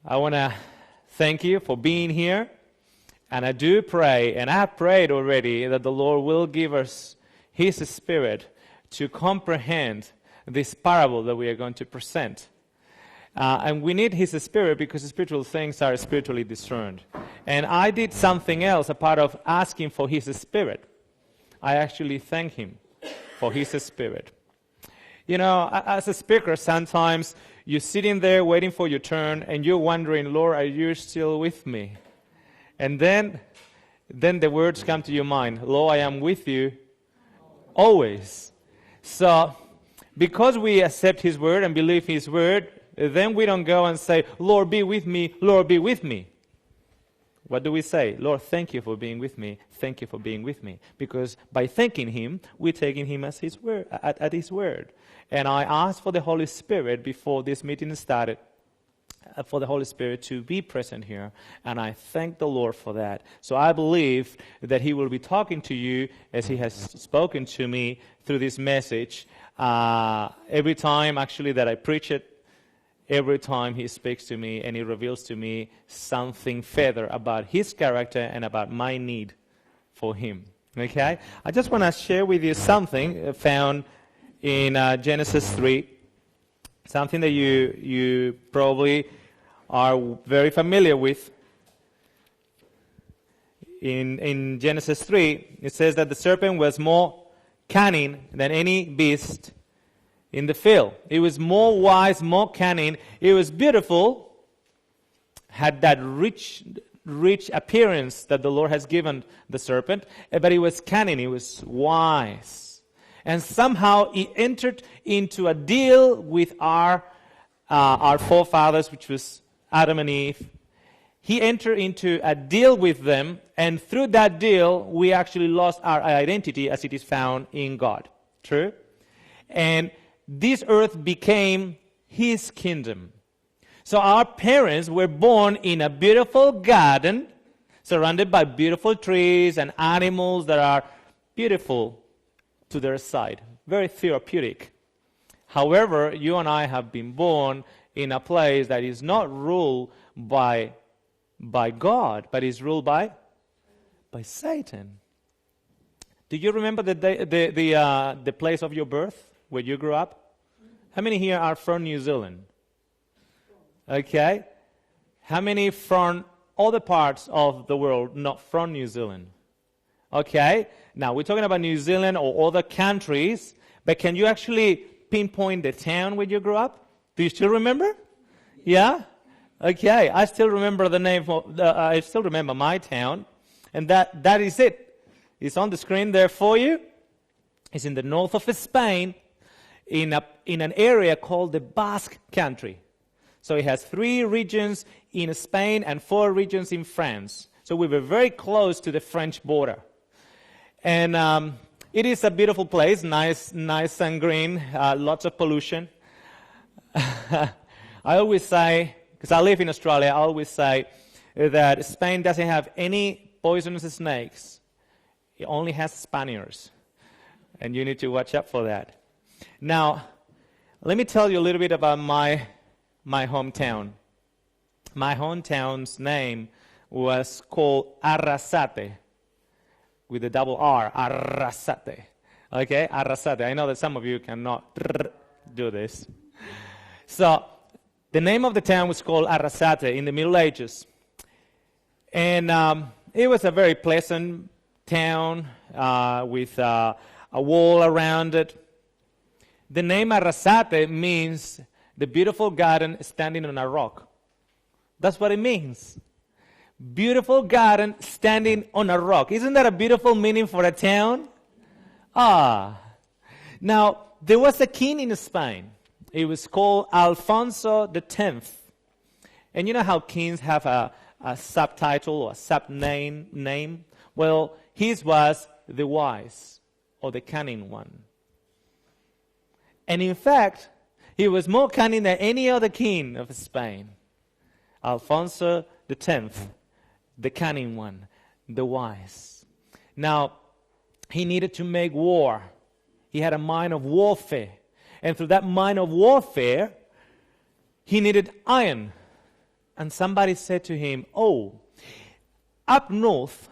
I want to thank you for being here. And I do pray, and I have prayed already, that the Lord will give us His Spirit to comprehend this parable that we are going to present. And we need His Spirit because spiritual things are spiritually discerned. And I did something else, a part of asking for His Spirit. I actually thank Him for His Spirit. You know, as a speaker, sometimes you're sitting there waiting for your turn, and you're wondering, Lord, are you still with me? And then the words come to your mind, Lord, I am with you always. So, because we accept His word and believe His word, then we don't go and say, Lord, be with me, Lord, be with me. What do we say? Lord, thank you for being with me. Thank you for being with me. Because by thanking Him, we're taking Him as His word, at His word. And I asked for the Holy Spirit before this meeting started, for the Holy Spirit to be present here. And I thank the Lord for that. So I believe that He will be talking to you as He has spoken to me through this message. Every time, actually, that I preach it, every time He speaks to me and He reveals to me something further about His character and about my need for Him. Okay? I just want to share with you something found in Genesis 3, something that you probably are very familiar with. In Genesis 3, it says that the serpent was more cunning than any beast in the field. It was more wise, more cunning. It was beautiful, had that rich appearance that the Lord has given the serpent, but it was cunning, it was wise. And somehow he entered into a deal with our forefathers, which was Adam and Eve. He entered into a deal with them, and through that deal, we actually lost our identity as it is found in God. True? And this earth became His kingdom. So our parents were born in a beautiful garden, surrounded by beautiful trees and animals that are beautiful to their side, very therapeutic. However, you and I have been born in a place that is not ruled by God, but is ruled by Satan. Do you remember the place of your birth, where you grew up? How many here are from New Zealand? Okay. How many from other parts of the world not from New Zealand? Okay. Now, we're talking about New Zealand or other countries, but can you actually pinpoint the town where you grew up? Do you still remember? Yeah? Okay. I still remember the name I still remember my town, and that is it. It's on the screen there for you. It's in the north of Spain, in an area called the Basque Country. So it has 3 regions in Spain and 4 regions in France. So we were very close to the French border. And it is a beautiful place, nice and green, lots of pollution. I always say, because I live in Australia, I always say that Spain doesn't have any poisonous snakes. It only has Spaniards. And you need to watch out for that. Now, let me tell you a little bit about my hometown. My hometown's name was called Arrasate, with a double R, Arrasate. Okay, Arrasate. I know that some of you cannot do this. So, the name of the town was called Arrasate in the Middle Ages. And it was a very pleasant town with a wall around it. The name Arrasate means the beautiful garden standing on a rock. That's what it means. Beautiful garden standing on a rock. Isn't that a beautiful meaning for a town? Now, there was a king in Spain. It was called Alfonso X. And you know how kings have a subtitle or a sub-name? Well, his was the wise or the cunning one. And in fact, he was more cunning than any other king of Spain. Alfonso X, the cunning one, the wise. Now, he needed to make war. He had a mind of warfare. And through that mind of warfare, he needed iron. And somebody said to him, oh, up north,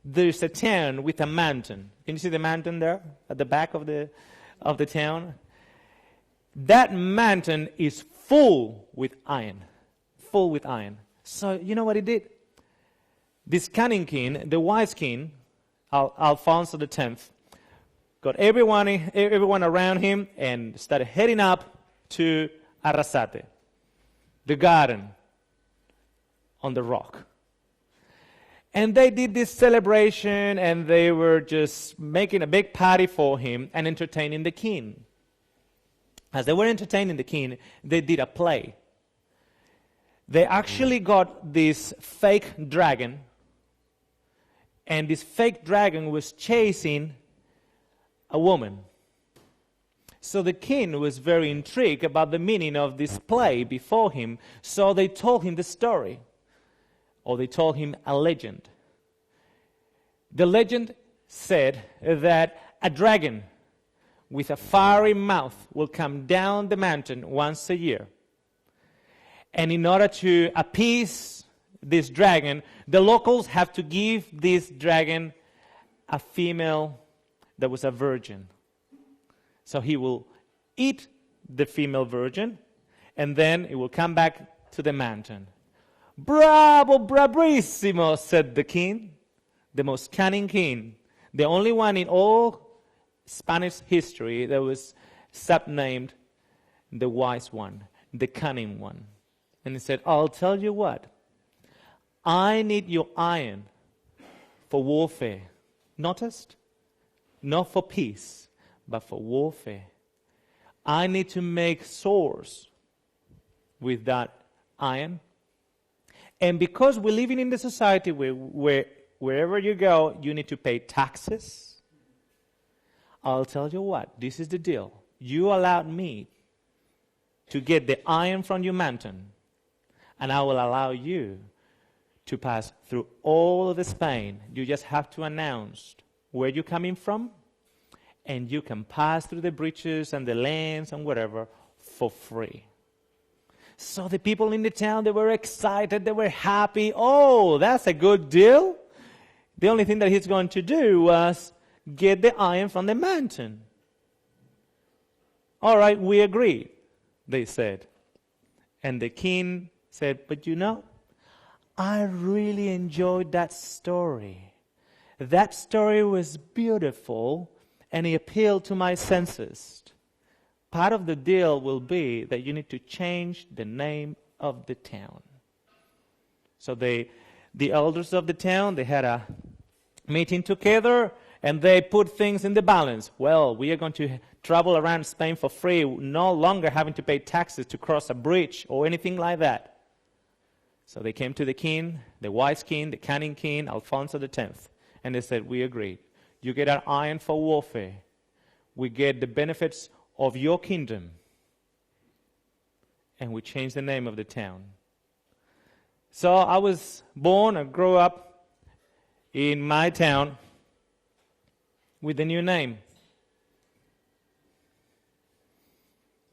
there's a town with a mountain. Can you see the mountain there at the back of the town? That mountain is full with iron. Full with iron. So you know what he did? This cunning king, the wise king, Alfonso X, got everyone around him and started heading up to Arrasate, the garden on the rock. And they did this celebration, and they were just making a big party for him and entertaining the king. As they were entertaining the king, they did a play. They actually got this fake dragon, and this fake dragon was chasing a woman. So the king was very intrigued about the meaning of this play before him, so they told him the story. Or they told him a legend. The legend said that a dragon with a fiery mouth will come down the mountain once a year. And in order to appease this dragon, the locals have to give this dragon a female that was a virgin. So he will eat the female virgin, and then it will come back to the mountain. Bravo, bravissimo, said the king, the most cunning king, the only one in all Spanish history that was subnamed the wise one, the cunning one. And he said, I'll tell you what, I need your iron for warfare. Noticed? Not for peace, but for warfare. I need to make swords with that iron. And because we're living in the society where wherever you go, you need to pay taxes, I'll tell you what, this is the deal. You allowed me to get the iron from your mountain, and I will allow you to pass through all of Spain. You just have to announce where you're coming from, and you can pass through the bridges and the lanes and whatever for free. So the people in the town, they were excited, they were happy. Oh, that's a good deal. The only thing that he's going to do was get the iron from the mountain. All right, we agreed, they said. And the king said, but you know, I really enjoyed that story. That story was beautiful, and it appealed to my senses. Part of the deal will be that you need to change the name of the town. So the elders of the town, they had a meeting together, and they put things in the balance. Well, we are going to travel around Spain for free, no longer having to pay taxes to cross a bridge or anything like that. So they came to the king, the wise king, the cunning king, Alfonso X, and they said, we agreed. You get an iron for warfare. We get the benefits of your kingdom, and we changed the name of the town. So I was born and grew up in my town with the new name,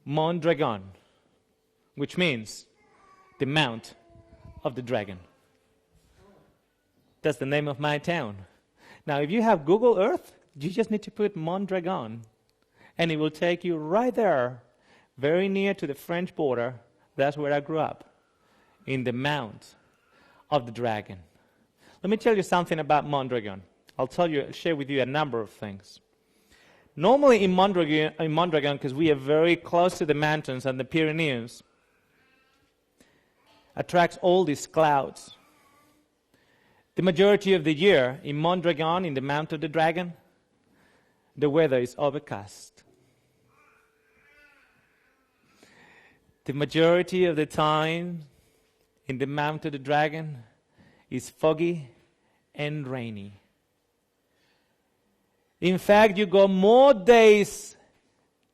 Mondragón, which means the Mount of the Dragon. That's the name of my town. Now, if you have Google Earth, you just need to put Mondragón, and it will take you right there, very near to the French border. That's where I grew up, in the Mount of the Dragon. Let me tell you something about Mondragón. Share with you a number of things. Normally in Mondragón, because we are very close to the mountains and the Pyrenees, attracts all these clouds. The majority of the year in Mondragón, in the Mount of the Dragon, the weather is overcast. The majority of the time in the Mount of the Dragon is foggy and rainy. In fact, you got more days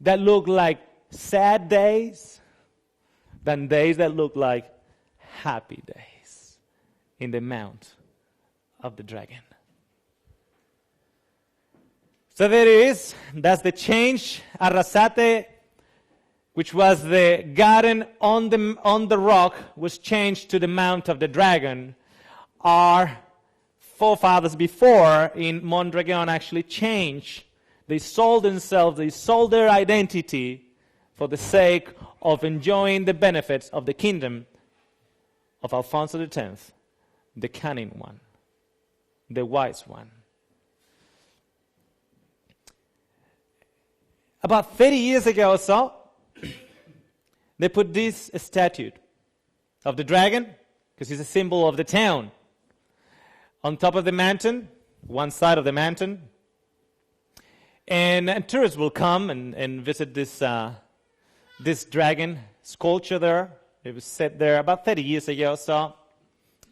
that look like sad days than days that look like happy days in the Mount of the Dragon. So there it is. That's the change. Arrasate, which was the garden on the rock, was changed to the Mount of the Dragon. Our forefathers before in Mondragón actually changed. They sold themselves, they sold their identity for the sake of enjoying the benefits of the kingdom of Alfonso X, the cunning one, the wise one. About 30 years ago or so, they put this statue of the dragon, because it's a symbol of the town, on top of the mountain, one side of the mountain. And tourists will come and visit this dragon sculpture there. It was set there about 30 years ago or so.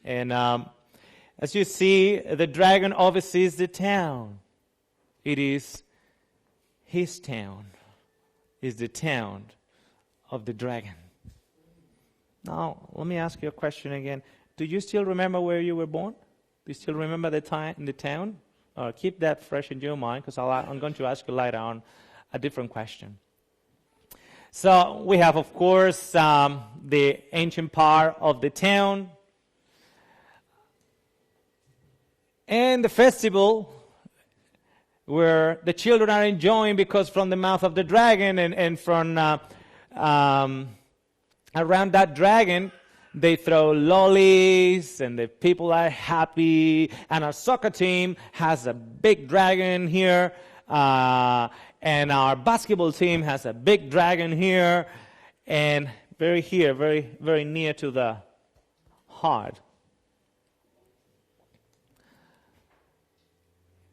And as you see, the dragon oversees the town. It is his town, is the town of the dragon. Now, let me ask you a question again. Do you still remember where you were born? Do you still remember the town? Keep that fresh in your mind, because I'm going to ask you later on a different question. So we have, of course, the ancient part of the town. And the festival where the children are enjoying, because from the mouth of the dragon and from around that dragon, they throw lollies and the people are happy. And our soccer team has a big dragon here. And our basketball team has a big dragon here. And very very near to the heart.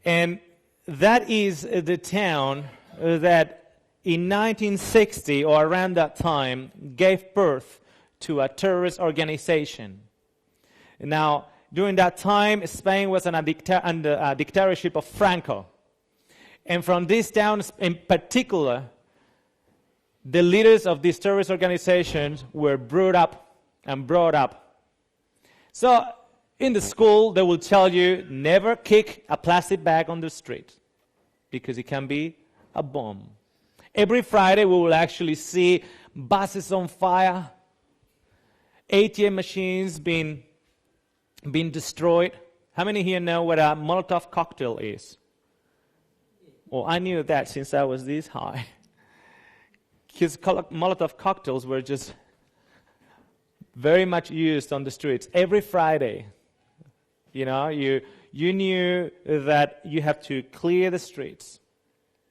And that is the town that in 1960 or around that time gave birth to a terrorist organization. Now, during that time, Spain was under a dictatorship of Franco. And from this town in particular, the leaders of these terrorist organizations were brought up. So, in the school, they will tell you, never kick a plastic bag on the street, because it can be a bomb. Every Friday, we will actually see buses on fire, ATM machines being destroyed. How many here know what a Molotov cocktail is? Well, I knew that since I was this high. Because Molotov cocktails were just very much used on the streets. Every Friday, you know, you knew that you have to clear the streets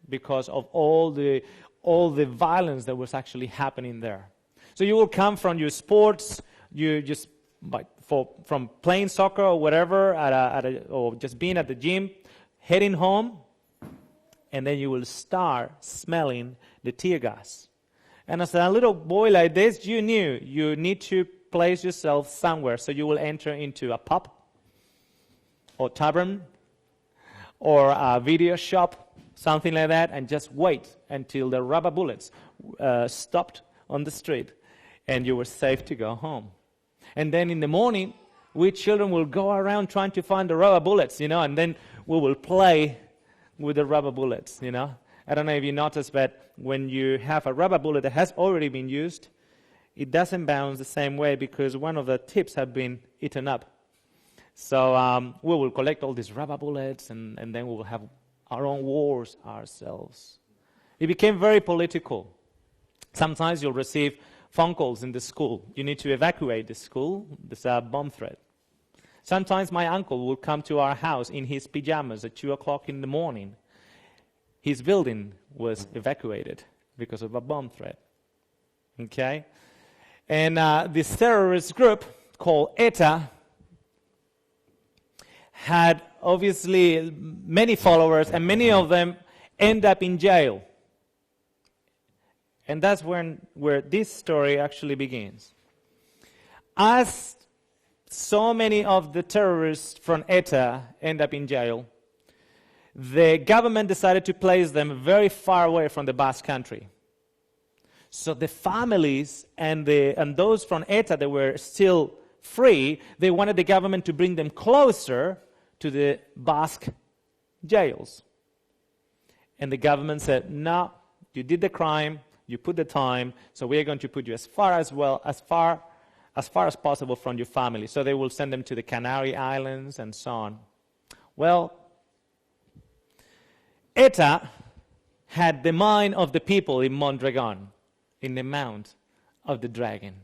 because of all the violence that was actually happening there. So you will come from your sports, from playing soccer or whatever, or just being at the gym, heading home, and then you will start smelling the tear gas. And as a little boy like this, you knew you need to place yourself somewhere. So you will enter into a pub, or tavern, or a video shop, something like that, and just wait until the rubber bullets stopped on the street, and you were safe to go home. And then in the morning, we children will go around trying to find the rubber bullets, you know, and then we will play with the rubber bullets, you know. I don't know if you noticed, but when you have a rubber bullet that has already been used, it doesn't bounce the same way because one of the tips have been eaten up. So we will collect all these rubber bullets, and then we will have our own wars ourselves. It became very political. Sometimes you'll receive phone calls in the school. You need to evacuate the school. There's a bomb threat. Sometimes my uncle will come to our house in his pajamas at 2 o'clock in the morning. His building was evacuated because of a bomb threat. Okay? And this terrorist group called ETA had obviously many followers, and many of them end up in jail. And that's where this story actually begins. As so many of the terrorists from ETA end up in jail, the government decided to place them very far away from the Basque Country. So the families and those from ETA that were still free, they wanted the government to bring them closer to the Basque jails. And the government said, no, you did the crime, You put the time, so we are going to put you as far as possible from your family. So they will send them to the Canary Islands and so on. Well, Eta had the mind of the people in Mondragón, in the Mount of the Dragon.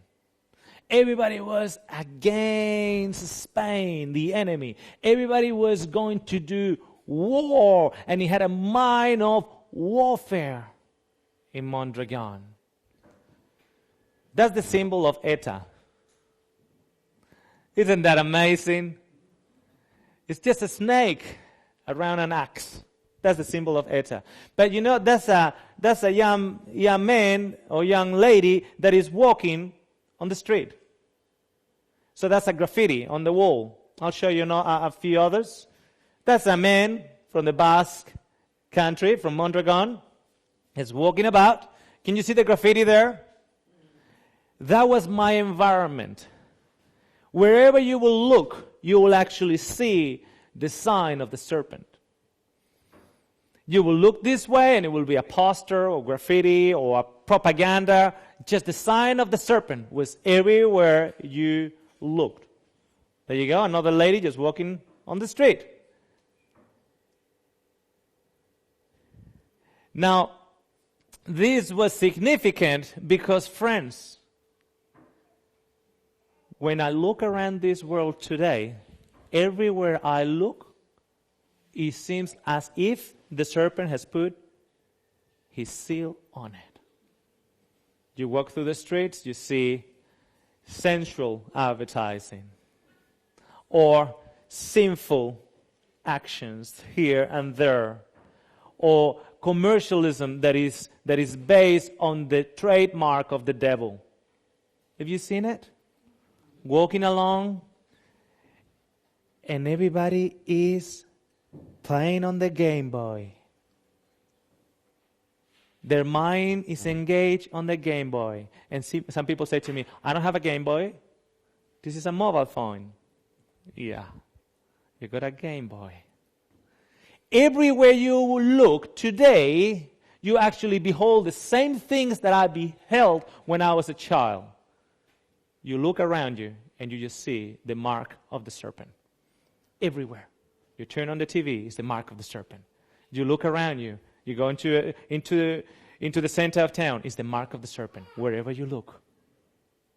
Everybody was against Spain, the enemy. Everybody was going to do war, and he had a mind of warfare in Mondragón. That's the symbol of Eta. Isn't that amazing? It's just a snake around an axe. That's the symbol of Eta. But you know, that's a young man or young lady that is walking on the street. So that's a graffiti on the wall. I'll show you a few others. That's a man from the Basque country, from Mondragón. He's walking about. Can you see the graffiti there? That was my environment. Wherever you will look, you will actually see the sign of the serpent. You will look this way and it will be a poster or graffiti or a propaganda. Just the sign of the serpent was everywhere you looked. There you go, another lady just walking on the street. Now, this was significant because, friends, when I look around this world today, everywhere I look, it seems as if the serpent has put his seal on it. You walk through the streets, you see sensual advertising or sinful actions here and there, or commercialism that is based on the trademark of the devil. Have you seen it? Walking along, and everybody is playing on the Game Boy. Their mind is engaged on the Game Boy. And some people say to me, I don't have a Game Boy. This is a mobile phone. Yeah, you got a Game Boy. Everywhere you look today, you actually behold the same things that I beheld when I was a child. You look around you and you just see the mark of the serpent. Everywhere. You turn on the TV, it's the mark of the serpent. You look around you, you go into the center of town, it's the mark of the serpent, wherever you look.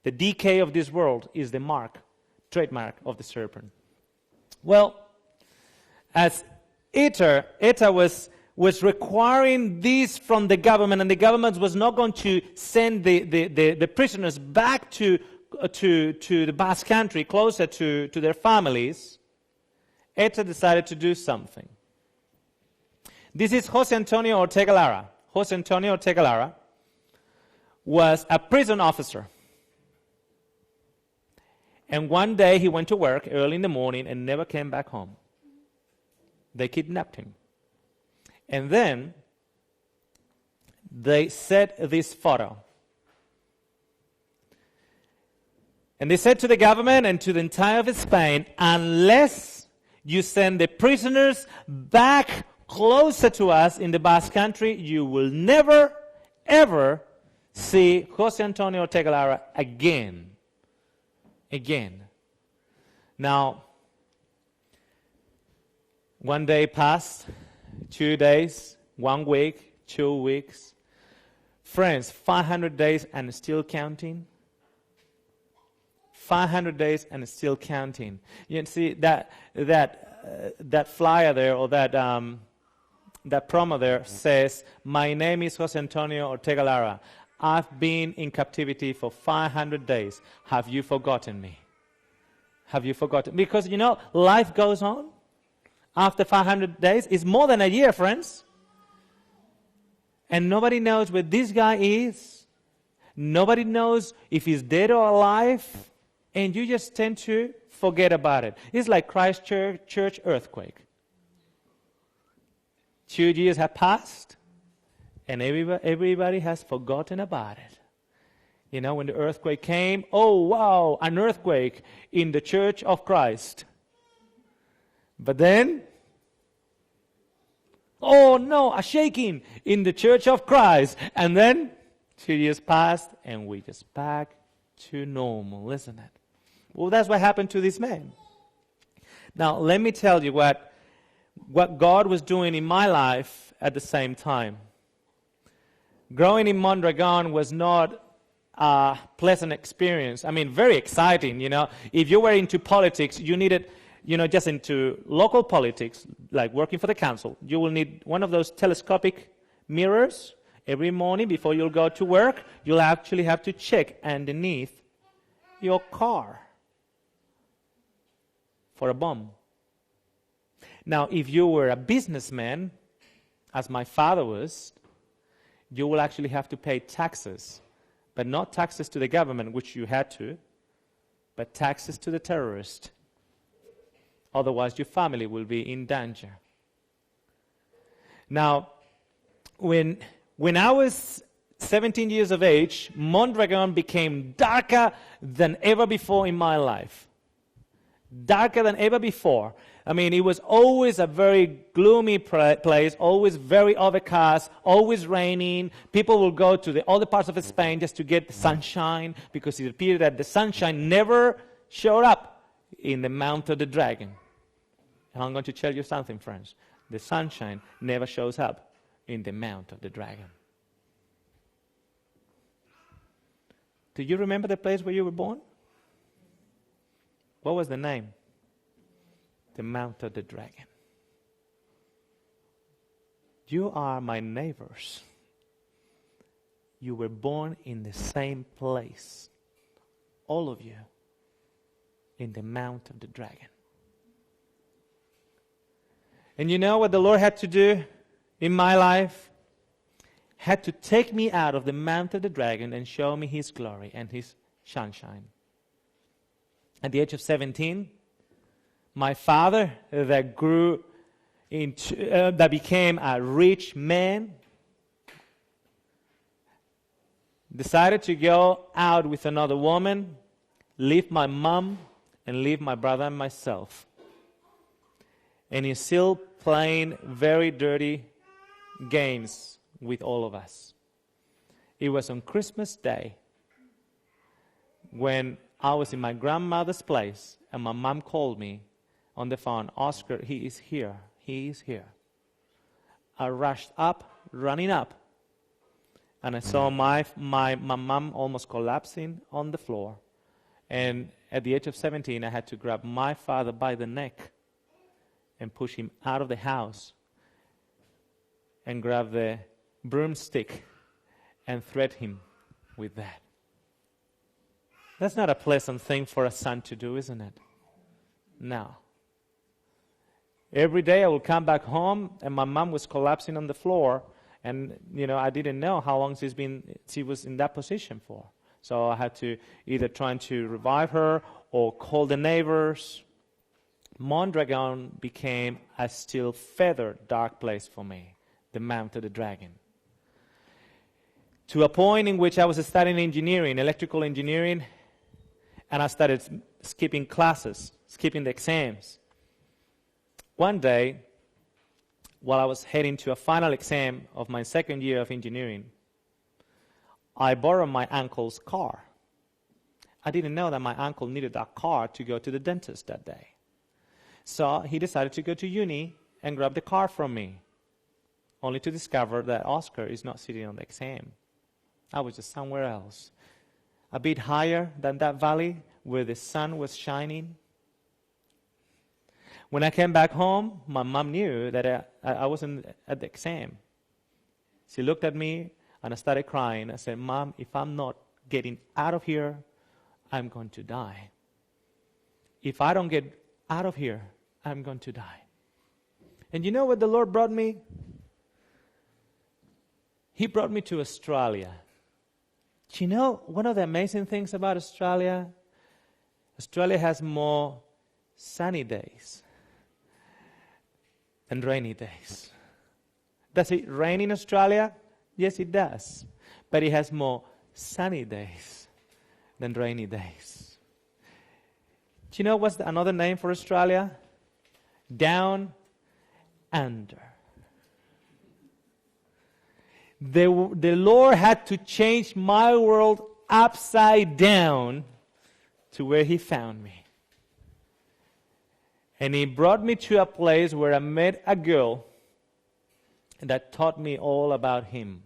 The decay of this world is the trademark of the serpent. Well, as Eta was requiring this from the government, and the government was not going to send the prisoners back to the Basque country, closer to their families. Eta decided to do something. This is Jose Antonio Ortega Lara. Jose Antonio Ortega Lara was a prison officer. And one day he went to work early in the morning and never came back home. They kidnapped him. And then they set this photo. And they said to the government and to the entire of Spain, unless you send the prisoners back closer to us in the Basque country, you will never, ever see Jose Antonio Ortega Lara again. Now, one day passed, 2 days, 1 week, 2 weeks. Friends, 500 days and still counting. 500 days and still counting. You can see that flyer there, or that promo there says, "My name is Jose Antonio Ortega Lara. I've been in captivity for 500 days. Have you forgotten me?" Have you forgotten? Because, life goes on. After 500 days, it's more than a year, friends. And nobody knows where this guy is. Nobody knows if he's dead or alive. And you just tend to forget about it. It's like Christchurch earthquake. 2 years have passed, and everybody has forgotten about it. When the earthquake came, oh wow, an earthquake in the Church of Christ. But then, oh no, a shaking in the Church of Christ. And then, 2 years passed, and we just back to normal, isn't it? Well, that's what happened to this man. Now, let me tell you what God was doing in my life at the same time. Growing in Mondragón was not a pleasant experience. I mean, very exciting, you know. If you were into politics, you needed, you know, just into local politics, like working for the council, you will need one of those telescopic mirrors. Every morning before you'll go to work, you'll actually have to check underneath your car for a bomb. Now, if you were a businessman, as my father was, you will actually have to pay taxes, but not taxes to the government, which you had to, but taxes to the terrorist. Otherwise, your family will be in danger. Now, when I was 17 years of age, Mondragón became darker than ever before in my life. Darker than ever before. I mean, it was always a very gloomy place, always very overcast, always raining. People will go to the other parts of Spain just to get the sunshine, because it appeared that the sunshine never showed up in the Mount of the Dragon. And I'm going to tell you something, friends. The sunshine never shows up in the Mount of the Dragon. Do you remember the place where you were born? What was the name? The Mount of the Dragon. You are my neighbors. You were born in the same place. All of you. In the Mount of the Dragon. And you know what the Lord had to do in my life? Had to take me out of the Mount of the Dragon and show me His glory and His sunshine. At the age of 17, my father, that became a rich man, decided to go out with another woman, leave my mom, and leave my brother and myself. And he's still playing very dirty games with all of us. It was on Christmas Day when I was in my grandmother's place and my mom called me on the phone, "Oscar, he is here. He is here." I rushed up, running up, and I saw my mom almost collapsing on the floor. And at the age of 17, I had to grab my father by the neck and push him out of the house and grab the broomstick and threat him with that. That's not a pleasant thing for a son to do, isn't it? No. Every day I would come back home and my mom was collapsing on the floor, and I didn't know how long she was in that position for. So I had to either try to revive her or call the neighbors. Mondragón became a still further dark place for me, the Mount of the Dragon. To a point in which I was studying engineering, electrical engineering, and I started skipping classes, skipping the exams. One day, while I was heading to a final exam of my second year of engineering, I borrowed my uncle's car. I didn't know that my uncle needed that car to go to the dentist that day. So he decided to go to uni and grab the car from me, only to discover that Oscar is not sitting on the exam. I was just somewhere else, a bit higher than that valley where the sun was shining. When I came back home, my mom knew that I wasn't at the exam. She looked at me and I started crying. I said, "Mom, if I'm not getting out of here, I'm going to die. If I don't get out of here, I'm going to die." And you know what the Lord brought me? He brought me to Australia. Do you know one of the amazing things about Australia? Australia has more sunny days than rainy days. Does it rain in Australia? Yes, it does. But it has more sunny days than rainy days. Do you know what's another name for Australia? Down under. The Lord had to change my world upside down to where He found me. And He brought me to a place where I met a girl that taught me all about Him.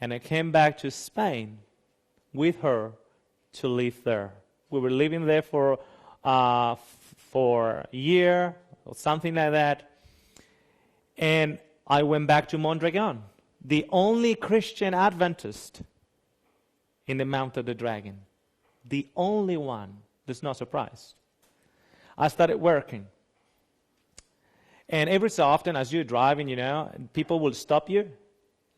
And I came back to Spain with her to live there. We were living there for a year or something like that. And I went back to Mondragón, the only Christian Adventist in the Mount of the Dragon. The only one. That's not surprised. I started working. And every so often, as you're driving, people will stop you.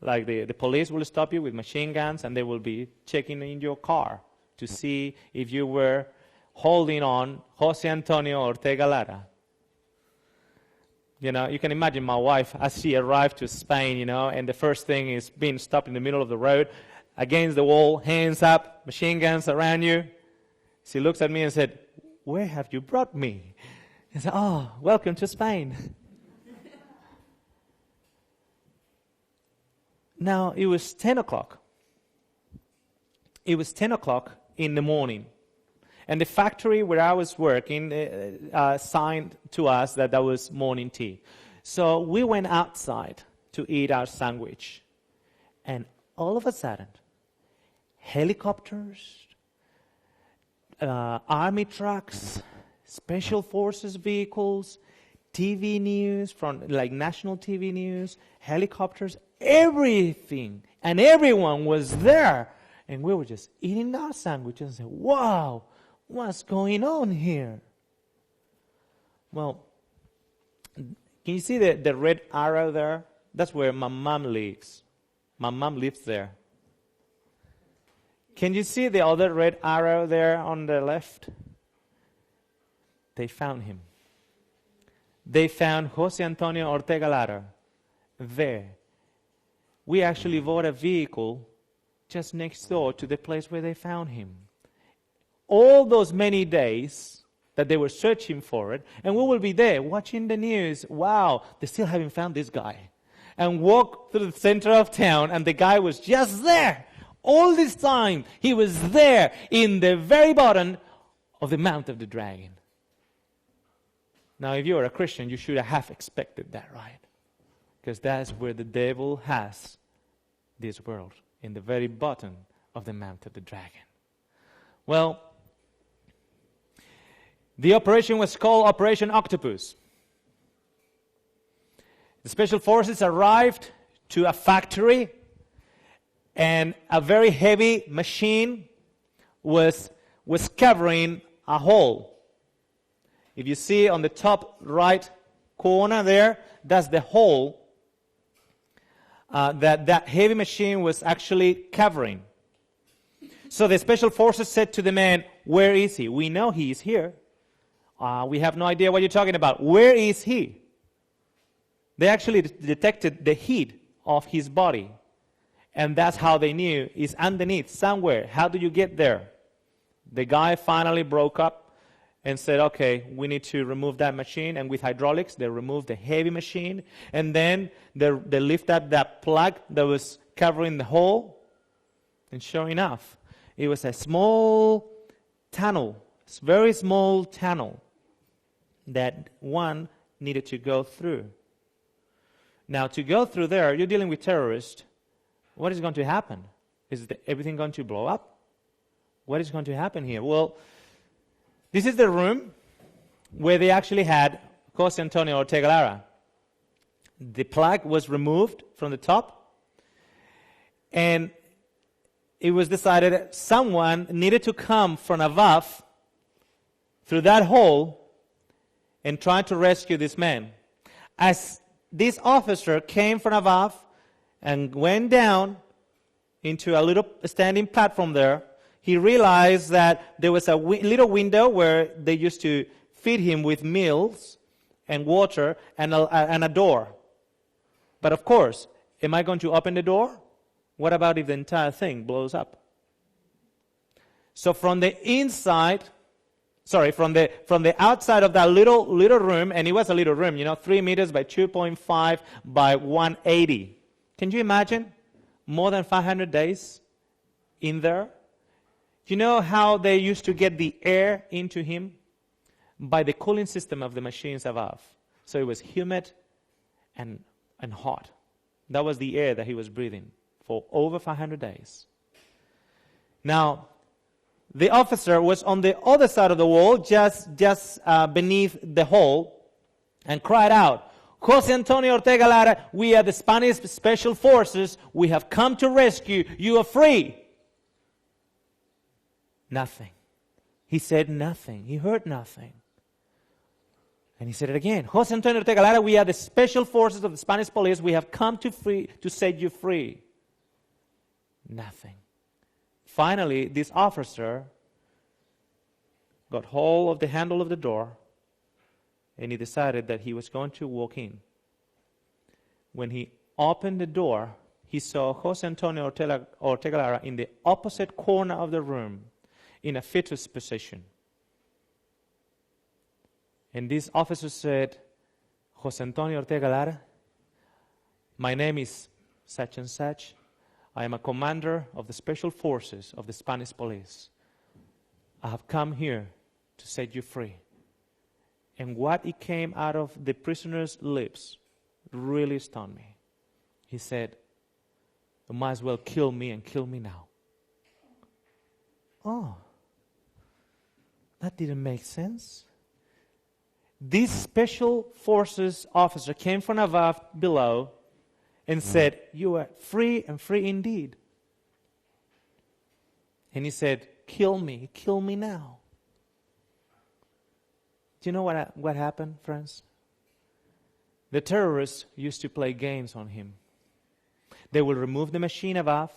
Like the police will stop you with machine guns, and they will be checking in your car to see if you were holding on Jose Antonio Ortega Lara. You can imagine my wife as she arrived to Spain, and the first thing is being stopped in the middle of the road, against the wall, hands up, machine guns around you. She looks at me and said, "Where have you brought me?" I said, "Oh, welcome to Spain." Now, it was 10 o'clock. It was 10 o'clock in the morning. And the factory where I was working signed to us that was morning tea. So we went outside to eat our sandwich. And all of a sudden, helicopters, army trucks, special forces vehicles, TV news, from like national TV news, helicopters, everything. And everyone was there. And we were just eating our sandwich and said, "Wow, what's going on here?" Well, can you see the red arrow there? That's where my mom lives. My mom lives there. Can you see the other red arrow there on the left? They found him. They found Jose Antonio Ortega Lara there. We actually bought a vehicle just next door to the place where they found him. All those many days that they were searching for it, and we will be there watching the news. Wow, they still haven't found this guy. And walk through the center of town, and the guy was just there. All this time, he was there in the very bottom of the Mount of the Dragon. Now, if you're a Christian, you should have expected that, right? Because that's where the devil has this world, in the very bottom of the Mount of the Dragon. Well, the operation was called Operation Octopus. The special forces arrived to a factory, and a very heavy machine was covering a hole. If you see on the top right corner there, that's the hole that heavy machine was actually covering. So the special forces said to the man, "Where is he? We know he is here. We have no idea what you're talking about. Where is he?" They actually detected the heat of his body. And that's how they knew it's underneath somewhere. How do you get there? The guy finally broke up and said, "Okay, we need to remove that machine." And with hydraulics, they removed the heavy machine. And then they lifted up that plug that was covering the hole. And sure enough, it was a small tunnel, very small tunnel that one needed to go through. Now, to go through there, you're dealing with terrorists. What is going to happen? Is everything going to blow up? What is going to happen here? Well, this is the room where they actually had Jose Antonio Ortega Lara. The plug was removed from the top, and it was decided that someone needed to come from above through that hole and try to rescue this man. As this officer came from above and went down into a little standing platform there, he realized that there was a little window where they used to feed him with meals and water and a door. But of course, am I going to open the door? What about if the entire thing blows up? So from the outside of that little room, and it was a little room, 3 meters by 2.5 by 180. Can you imagine? More than 500 days in there. You know how they used to get the air into him? By the cooling system of the machines above. So it was humid and hot. That was the air that he was breathing for over 500 days. Now, the officer was on the other side of the wall, just beneath the hole, and cried out, Jose Antonio Ortega Lara, we are the Spanish Special Forces. We have come to rescue. You are free. Nothing. He said nothing. He heard nothing. And he said it again. Jose Antonio Ortega Lara, we are the Special Forces of the Spanish Police. We have come to set you free. Nothing. Finally, this officer got hold of the handle of the door, and he decided that he was going to walk in. When he opened the door, he saw Jose Antonio Ortega Lara in the opposite corner of the room, in a fetus position. And this officer said, Jose Antonio Ortega Lara, my name is such and such. I am a commander of the Special Forces of the Spanish Police. I have come here to set you free. And what it came out of the prisoner's lips really stunned me. He said, you might as well kill me and kill me now. Oh, that didn't make sense. This Special Forces officer came from above below and said, you are free and free indeed. And he said, kill me now. Do you know what happened, friends? The terrorists used to play games on him. They will remove the machine above,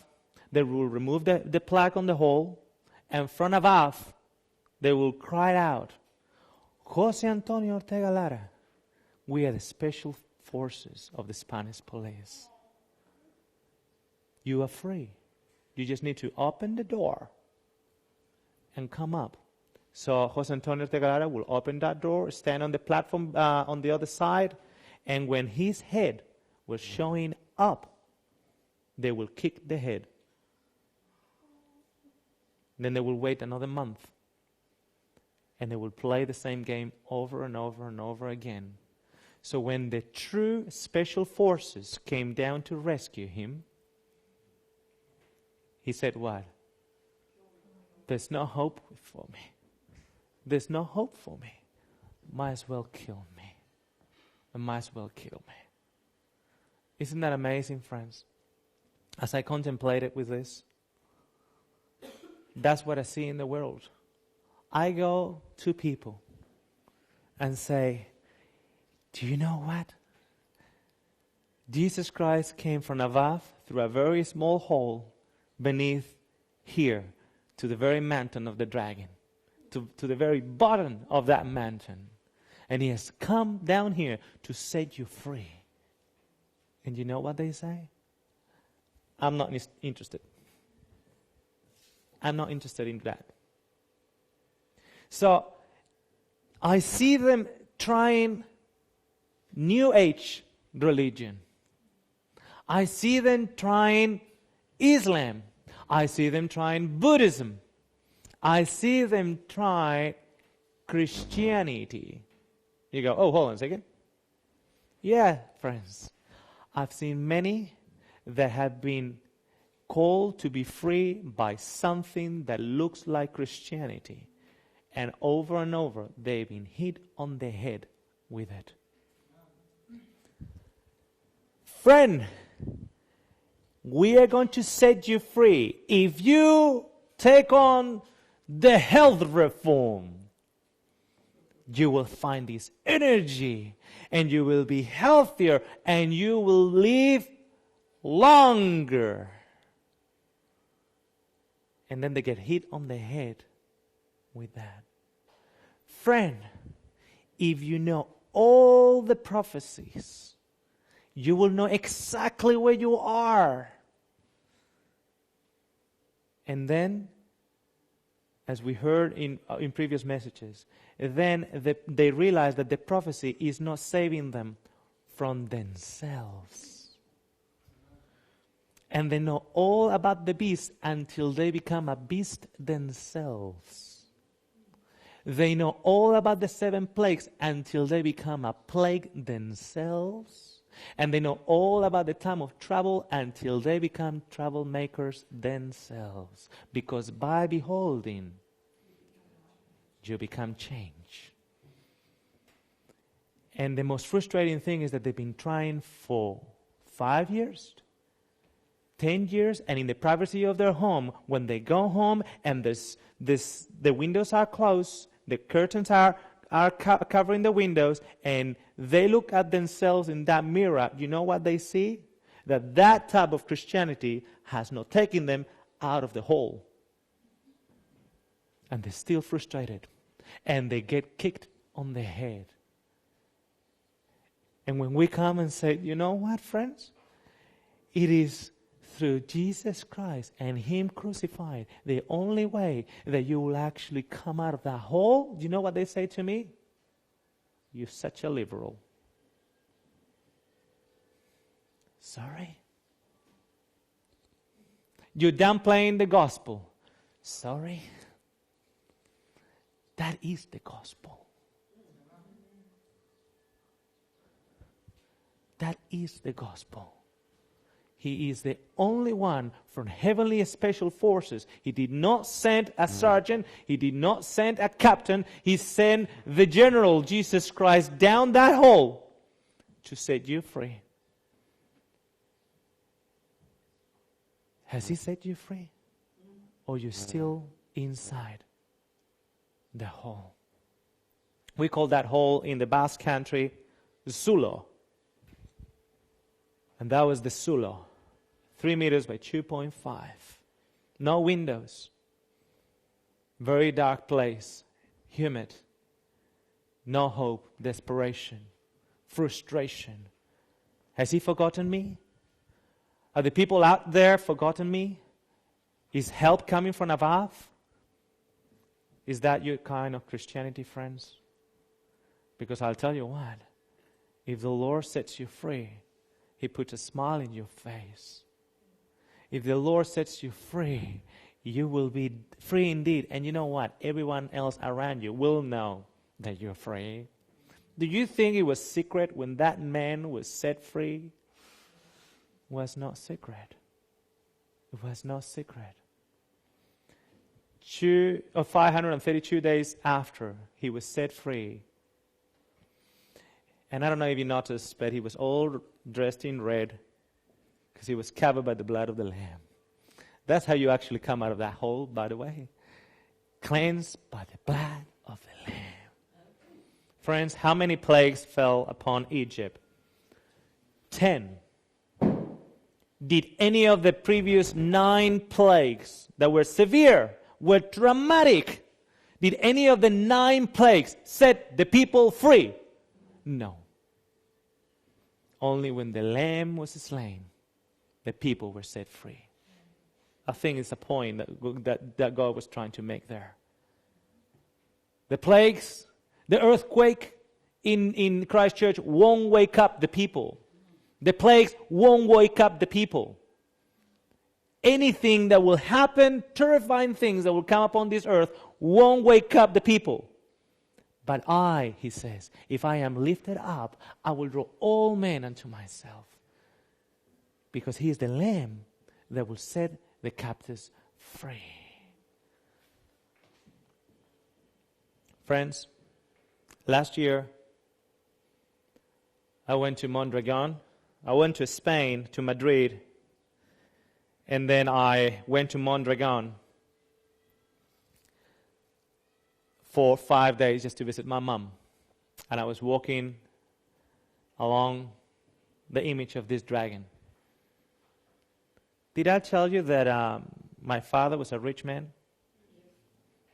they will remove the plug on the hole, and from above, they will cry out, Jose Antonio Ortega Lara, we are the Special Forces of the Spanish Police. You are free. You just need to open the door and come up. So Jose Antonio Ortega Lara will open that door, stand on the platform on the other side, and when his head was showing up, they will kick the head. Then they will wait another month. And they will play the same game over and over and over again. So when the true Special Forces came down to rescue him, he said what? There's no hope for me. There's no hope for me. Might as well kill me. I might as well kill me. Isn't that amazing, friends? As I contemplated with this, that's what I see in the world. I go to people and say, do you know what? Jesus Christ came from above through a very small hole beneath here to the very mountain of the dragon, to the very bottom of that mountain. And he has come down here to set you free. And you know what they say? I'm not interested. I'm not interested in that. So, I see them trying New Age religion. I see them trying Islam. I see them trying Buddhism. I see them try Christianity. You go, oh, hold on a second. Yeah, friends. I've seen many that have been called to be free by something that looks like Christianity. And over, they've been hit on the head with it. Friend, we are going to set you free. If you take on the health reform, you will find this energy, and you will be healthier, and you will live longer. And then they get hit on the head with that. Friend, if you know all the prophecies, you will know exactly where you are. And then, as we heard in previous messages, then they realize that the prophecy is not saving them from themselves. And they know all about the beast until they become a beast themselves. They know all about the 7 plagues until they become a plague themselves. And they know all about the time of trouble until they become troublemakers themselves. Because by beholding, you become changed. And the most frustrating thing is that they've been trying for 5 years, 10 years, and in the privacy of their home, when they go home and the windows are closed, the curtains are covering the windows, and they look at themselves in that mirror, you know what they see? That type of Christianity has not taken them out of the hole. And they're still frustrated. And they get kicked on the head. And when we come and say, you know what, friends? It is through Jesus Christ and Him crucified, the only way that you will actually come out of that hole. Do you know what they say to me? You're such a liberal. Sorry. You're downplaying the gospel. Sorry. That is the gospel. That is the gospel. He is the only one from heavenly special forces. He did not send a sergeant. He did not send a captain. He sent the general, Jesus Christ, down that hole to set you free. Has He set you free? Or you're still inside the hole? We call that hole in the Basque country Zulo. And that was the Zulo. 3 meters by 2.5. No windows. Very dark place. Humid. No hope. Desperation. Frustration. Has He forgotten me? Are the people out there forgotten me? Is help coming from above? Is that your kind of Christianity, friends? Because I'll tell you what. If the Lord sets you free, He puts a smile in your face. If the Lord sets you free, you will be free indeed. And you know what? Everyone else around you will know that you're free. Do you think it was secret when that man was set free? It was not secret. It was not secret. 532 days after he was set free. And I don't know if you noticed, but he was all dressed in red because he was covered by the blood of the Lamb. That's how you actually come out of that hole, by the way. Cleansed by the blood of the Lamb. Friends, how many plagues fell upon Egypt? 10. Did any of the previous 9 plagues that were severe, were dramatic, did any of the 9 plagues set the people free? No. Only when the Lamb was slain, the people were set free. I think it's a point that God was trying to make there. The plagues, the earthquake in Christchurch won't wake up the people. The plagues won't wake up the people. Anything that will happen, terrifying things that will come upon this earth, won't wake up the people. But I, he says, if I am lifted up, I will draw all men unto myself. Because he is the Lamb that will set the captives free. Friends, last year, I went to Mondragón. I went to Spain, to Madrid, and then I went to Mondragón for 5 days just to visit my mom. And I was walking along the image of this dragon. Did I tell you that my father was a rich man?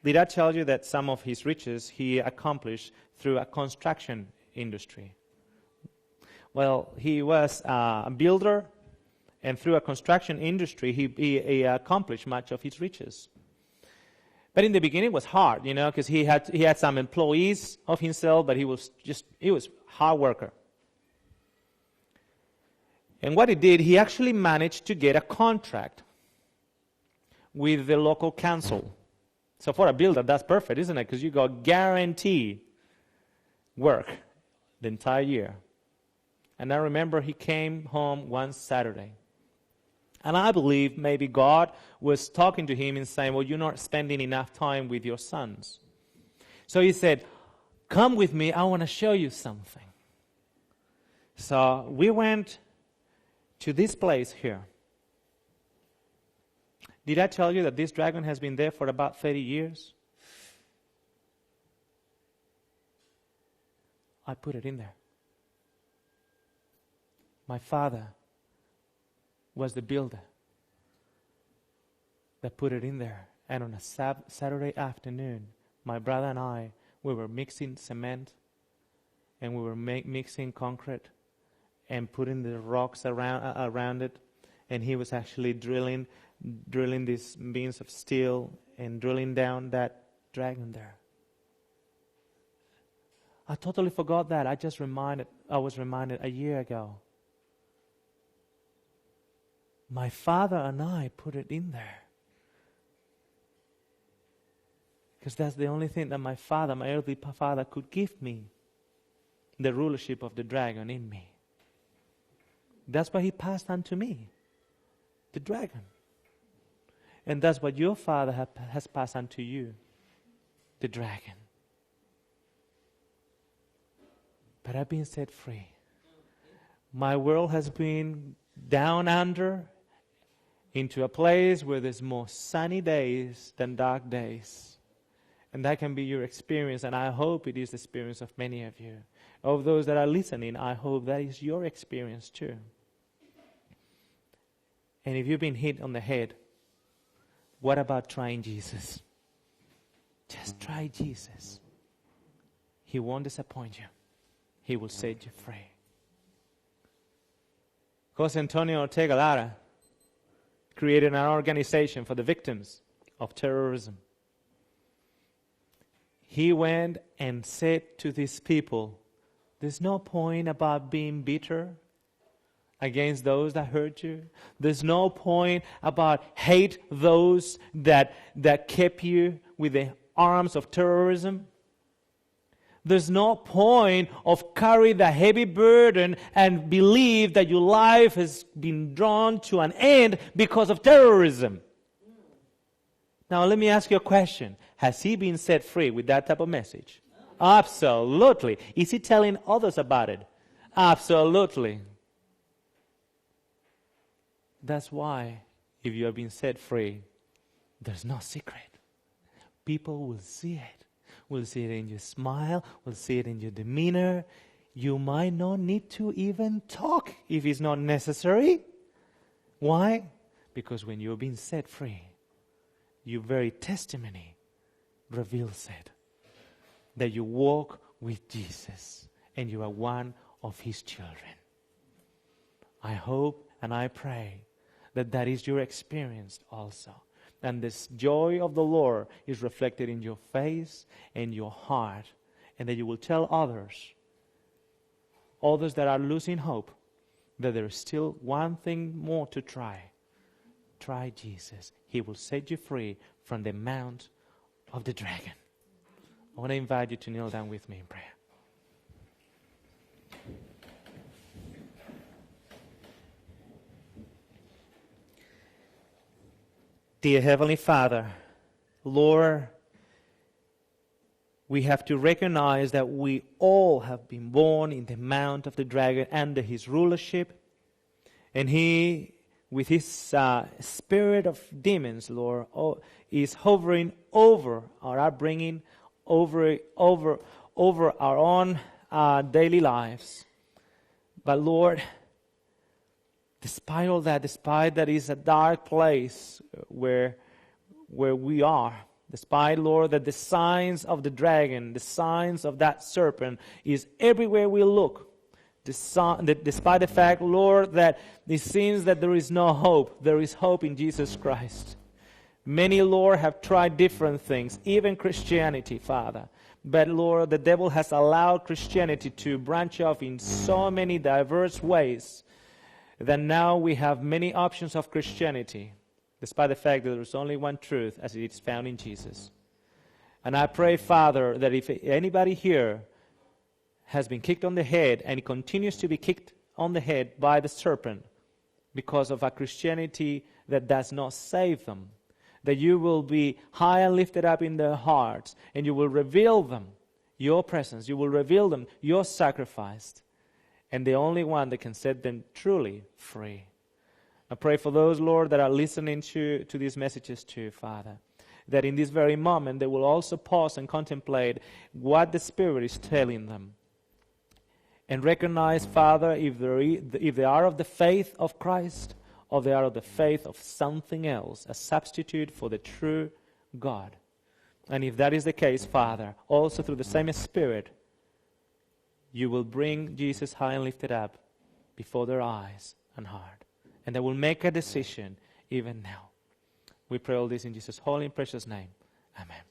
Did I tell you that some of his riches he accomplished through a construction industry? Well, he was a builder, and through a construction industry, he accomplished much of his riches. But in the beginning, it was hard, because he had some employees of himself, but he was hard worker. And what he did, he actually managed to get a contract with the local council. So for a builder, that's perfect, isn't it? Because you got guaranteed work the entire year. And I remember he came home one Saturday. And I believe maybe God was talking to him and saying, well, you're not spending enough time with your sons. So he said, come with me, I want to show you something. So we went to this place here. Did I tell you that this dragon has been there for about 30 years? I put it in there. My father was the builder that put it in there. And on a Saturday afternoon, my brother and I, we were mixing cement and we were mixing concrete and putting the rocks around it. And he was actually drilling these beams of steel and drilling down that dragon there. I totally forgot that. I was reminded a year ago. My father and I put it in there. Because that's the only thing that my earthly father could give me. The rulership of the dragon in me. That's what he passed on to me. The dragon. And that's what your father has passed on to you. The dragon. But I've been set free. My world has been down under into a place where there's more sunny days than dark days. And that can be your experience, and I hope it is the experience of many of you. Of those that are listening, I hope that is your experience too. And if you've been hit on the head, what about trying Jesus? Just try Jesus. He won't disappoint you. He will set you free. Jose Antonio Ortega Lara created an organization for the victims of terrorism. He went and said to these people, there's no point about being bitter against those that hurt you. There's no point about hate those that kept you with the arms of terrorism. There's no point of carrying the heavy burden and believe that your life has been drawn to an end because of terrorism. Now let me ask you a question. Has he been set free with that type of message? Absolutely. Is he telling others about it? Absolutely. That's why if you have been set free, there's no secret. People will see it. Will see it in your smile. Will see it in your demeanor. You might not need to even talk if it's not necessary. Why? Because when you're being set free, your very testimony reveals it. That you walk with Jesus and you are one of His children. I hope and I pray that that is your experience also. And this joy of the Lord is reflected in your face and your heart. And that you will tell others that are losing hope, that there is still one thing more to try. Try Jesus. He will set you free from the mount of the dragon. I want to invite you to kneel down with me in prayer. Dear Heavenly Father, Lord, we have to recognize that we all have been born in the mount of the dragon under his rulership. And he, with his spirit of demons, Lord, is hovering over our upbringing, over our own daily lives. But Lord, despite all that, despite that is a dark place where we are, despite, Lord, that the signs of the dragon, the signs of that serpent is everywhere we look, despite the fact, Lord, that it seems that there is no hope, there is hope in Jesus Christ. Many, Lord, have tried different things, even Christianity, Father. But, Lord, the devil has allowed Christianity to branch off in so many diverse ways that now we have many options of Christianity, despite the fact that there is only one truth as it is found in Jesus. And I pray, Father, that if anybody here has been kicked on the head and continues to be kicked on the head by the serpent because of a Christianity that does not save them, that you will be high and lifted up in their hearts, and you will reveal them your presence, you will reveal them your sacrifice, and the only one that can set them truly free. I pray for those, Lord, that are listening to these messages too, Father, that in this very moment they will also pause and contemplate what the Spirit is telling them. And recognize, Father, if they are of the faith of Christ, or they are of the faith of something else, a substitute for the true God. And if that is the case, Father, also through the same Spirit, you will bring Jesus high and lifted up before their eyes and heart. And they will make a decision even now. We pray all this in Jesus' holy and precious name. Amen.